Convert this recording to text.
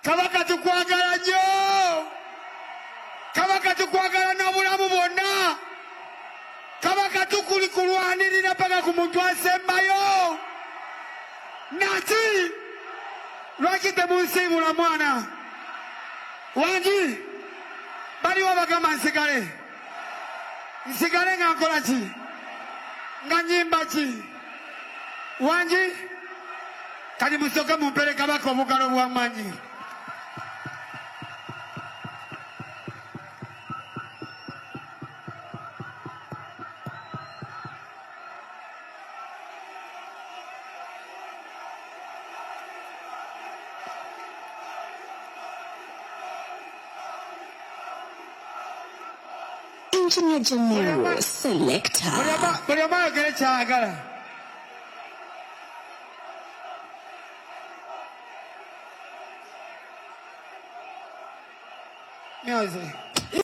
Kabaka tukwagala nnyo. Kabaka tukwagala n'obulamu bwonna. Kabaka tukulwanirira paka ku muntu asembayo. Naki lwaki temunsiibula mwana wangi baliwo bagamba nsigale nga nkola ki nga nyimba ki wangi kati musooke mumpere Kabaka obugalo bw'Amanyi. Engineer General Selector. Buli omu ayogere ky'ayagala. Music.